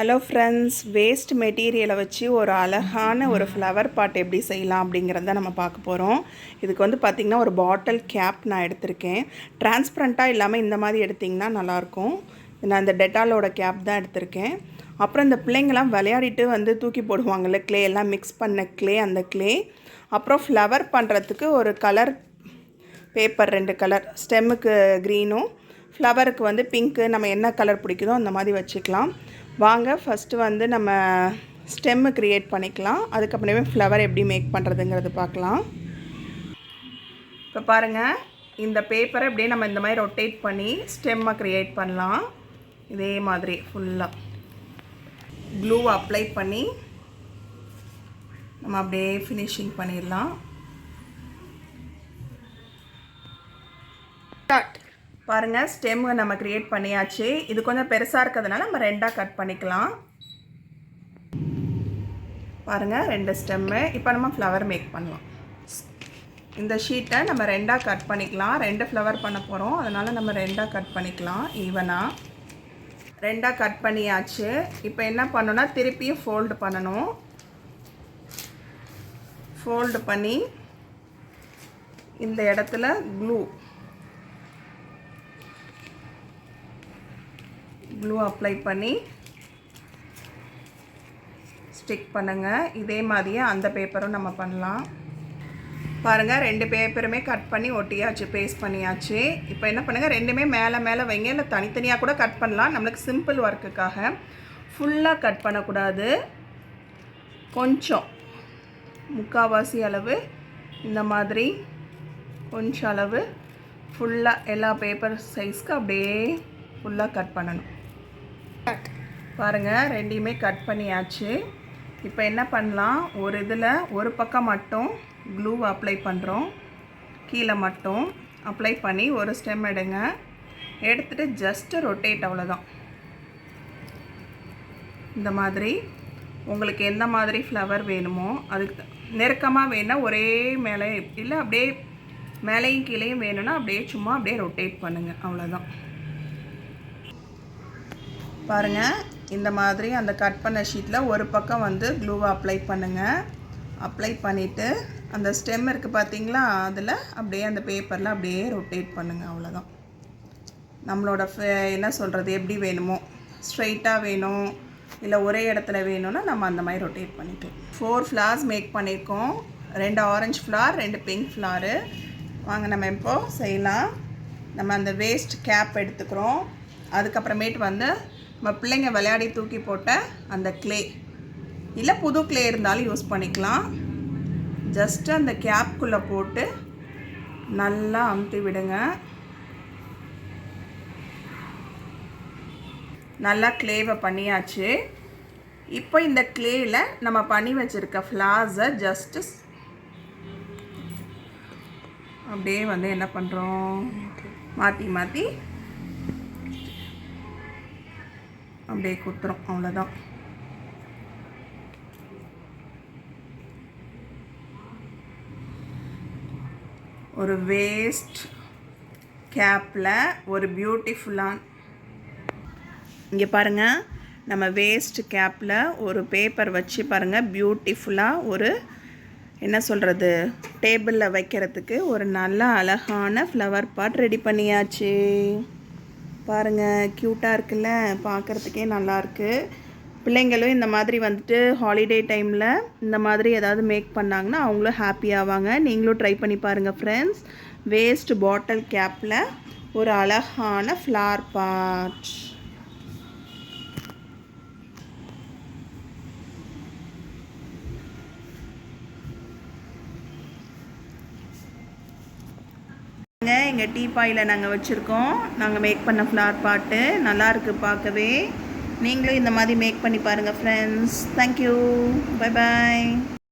Hello friends, waste மெட்டீரியலை வச்சு ஒரு அழகான ஒரு ஃப்ளவர் பாட் எப்படி செய்யலாம் அப்படிங்கிறத நம்ம பார்க்க போகிறோம். இதுக்கு வந்து பார்த்திங்கன்னா ஒரு பாட்டில் கேப் நான் எடுத்திருக்கேன். டிரான்ஸ்பரண்ட்டாக இல்லாமல் இந்த மாதிரி எடுத்திங்கன்னா நல்லாயிருக்கும். நான் இந்த டெட்டாலோட கேப் தான் எடுத்திருக்கேன். அப்புறம் இந்த பிள்ளைங்கள்லாம் விளையாடிட்டு வந்து தூக்கி போடுவாங்கள்ல, க்ளே எல்லாம் மிக்ஸ் பண்ண க்ளே, அந்த க்ளே. அப்புறம் ஃப்ளவர் பண்ணுறதுக்கு ஒரு கலர் பேப்பர், 2 கலர், ஸ்டெம்முக்கு க்ரீனும் ஃப்ளவருக்கு வந்து பிங்க்கு, நம்ம என்ன கலர் பிடிக்குதோ அந்த மாதிரி வச்சுக்கலாம். வாங்க ஃபஸ்ட்டு வந்து நம்ம ஸ்டெம்மு க்ரியேட் பண்ணிக்கலாம். அதுக்கப்புறமே ஃப்ளவர் எப்படி மேக் பண்ணுறதுங்கிறது பார்க்கலாம். இப்போ பாருங்கள், இந்த பேப்பரை அப்படியே நம்ம இந்த மாதிரி ரொட்டேட் பண்ணி ஸ்டெம்மை க்ரியேட் பண்ணலாம். இதே மாதிரி ஃபுல்லாக க்ளூ அப்ளை பண்ணி நம்ம அப்படியே ஃபினிஷிங் பண்ணிடலாம். பாருங்கள், ஸ்டெம்மு நம்ம க்ரியேட் பண்ணியாச்சு. இது கொஞ்சம் பெருசாக இருக்கிறதுனால நம்ம 2ஆக கட் பண்ணிக்கலாம். பாருங்கள், 2 ஸ்டெம்மு. இப்போ நம்ம ஃப்ளவர் மேக் பண்ணலாம். இந்த ஷீட்டை நம்ம 2ஆக கட் பண்ணிக்கலாம். 2 ஃப்ளவர் பண்ண போகிறோம், அதனால் நம்ம 2ஆக கட் பண்ணிக்கலாம். ஈவனாக 2ஆக கட் பண்ணியாச்சு. இப்போ என்ன பண்ணணும்னா திருப்பியும் ஃபோல்டு பண்ணணும். ஃபோல்டு பண்ணி இந்த இடத்துல க்ளூ அப்ளை பண்ணி ஸ்டிக் பண்ணுங்கள். இதே மாதிரியே அந்த பேப்பரும் நம்ம பண்ணலாம். பாருங்கள், 2 பேப்பருமே கட் பண்ணி ஒட்டியாச்சு, பேஸ்ட் பண்ணியாச்சு. இப்போ என்ன பண்ணுங்கள், 2மே மேலே வைங்க, இல்லை தனித்தனியாக கூட கட் பண்ணலாம். நம்மளுக்கு சிம்பிள் ஒர்க்குக்காக ஃபுல்லாக கட் பண்ணக்கூடாது. கொஞ்சம் முக்கால்வாசி அளவு இந்த மாதிரி கொஞ்சம் அளவு ஃபுல்லாக எல்லா பேப்பர் சைஸ்க்கு அப்படியே ஃபுல்லாக கட் பண்ணணும். பாருங்கள், 2யுமே கட் பண்ணியாச்சு. இப்போ என்ன பண்ணலாம், ஒரு இதில் ஒரு பக்கம் மட்டும் க்ளூ அப்ளை பண்ணுறோம். கீழே மட்டும் அப்ளை பண்ணி ஒரு ஸ்டெம் எடுங்க. எடுத்துகிட்டு ஜஸ்ட்டு ரொட்டேட், அவ்வளோதான். இந்த மாதிரி உங்களுக்கு எந்த மாதிரி ஃப்ளவர் வேணுமோ, அதுக்கு நெருக்கமாக வேணால் ஒரே மேலே, இல்லை அப்படியே மேலேயும் கீழேயும் வேணும்னா அப்படியே சும்மா அப்படியே ரொட்டேட் பண்ணுங்கள், அவ்வளோதான். பாருங்கள், இந்த மாதிரி அந்த கட் பண்ண ஷீட்டில் ஒரு பக்கம் வந்து க்ளூவை அப்ளை பண்ணுங்கள். அப்ளை பண்ணிவிட்டு அந்த ஸ்டெம் இருக்குது பார்த்தீங்களா, அதில் அப்படியே அந்த பேப்பரில் அப்படியே ரொட்டேட் பண்ணுங்கள், அவ்வளோதான். நம்மளோட என்ன சொல்கிறது, எப்படி வேணுமோ, ஸ்ட்ரைட்டாக வேணும் இல்லை ஒரே இடத்துல வேணும்னா நம்ம அந்த மாதிரி ரொட்டேட் பண்ணிக்கலாம். 4 ஃப்ளார்ஸ் மேக் பண்ணியிருக்கோம். 2 ஆரஞ்சு ஃப்ளார், 2 பிங்க் ஃப்ளாரு. வாங்க நம்ம இப்போது செய்யலாம். நம்ம அந்த வேஸ்ட் கேப் எடுத்துக்கிறோம். அதுக்கப்புறமேட்டு வந்து நம்ம பிள்ளைங்க விளையாடி தூக்கி போட்ட அந்த க்ளே, இல்லை புது க்ளே இருந்தாலும் யூஸ் பண்ணிக்கலாம். ஜஸ்ட்டு அந்த கேப்குள்ளே போட்டு நல்லா அமுத்தி விடுங்க. நல்லா க்ளேவை பண்ணியாச்சு. இப்போ இந்த க்ளேயில் நம்ம பண்ணி வச்சுருக்க ஃப்ளார்ஸை ஜஸ்ட்டு அப்படியே வந்து என்ன பண்ணுறோம், மாற்றி அப்படியே குத்துறோம், அவ்வளோதான். ஒரு வேஸ்ட் கேப்பில் ஒரு பியூட்டிஃபுல்லான, இங்கே பாருங்கள், நம்ம வேஸ்ட் கேப்பில் ஒரு பேப்பர் வச்சு பாருங்கள், பியூட்டிஃபுல்லாக ஒரு என்ன சொல்கிறது, டேபிளில் வைக்கிறதுக்கு ஒரு நல்ல அழகான ஃப்ளவர் பாட் ரெடி பண்ணியாச்சு. பாருங்கள், க்யூட்டாக இருக்குல்ல, பார்க்குறதுக்கே நல்லாயிருக்கு. பிள்ளைங்களும் இந்த மாதிரி வந்துட்டு ஹாலிடே டைமில் இந்த மாதிரி ஏதாவது மேக் பண்ணாங்கன்னா அவங்களும் ஹாப்பி ஆவாங்க. நீங்களும் ட்ரை பண்ணி பாருங்கள் ஃப்ரெண்ட்ஸ். வேஸ்ட் பாட்டில் கேப்பில் ஒரு அழகான ஃப்ளவர் பாட். எங்கள் டீப்பாயில் நாங்கள் வச்சுருக்கோம். நாங்கள் மேக் பண்ண ஃப்ளவர் பாட்டு நல்லாயிருக்கு பார்க்கவே. நீங்களும் இந்த மாதிரி மேக் பண்ணி பாருங்கள் ஃப்ரெண்ட்ஸ். Thank you, bye bye.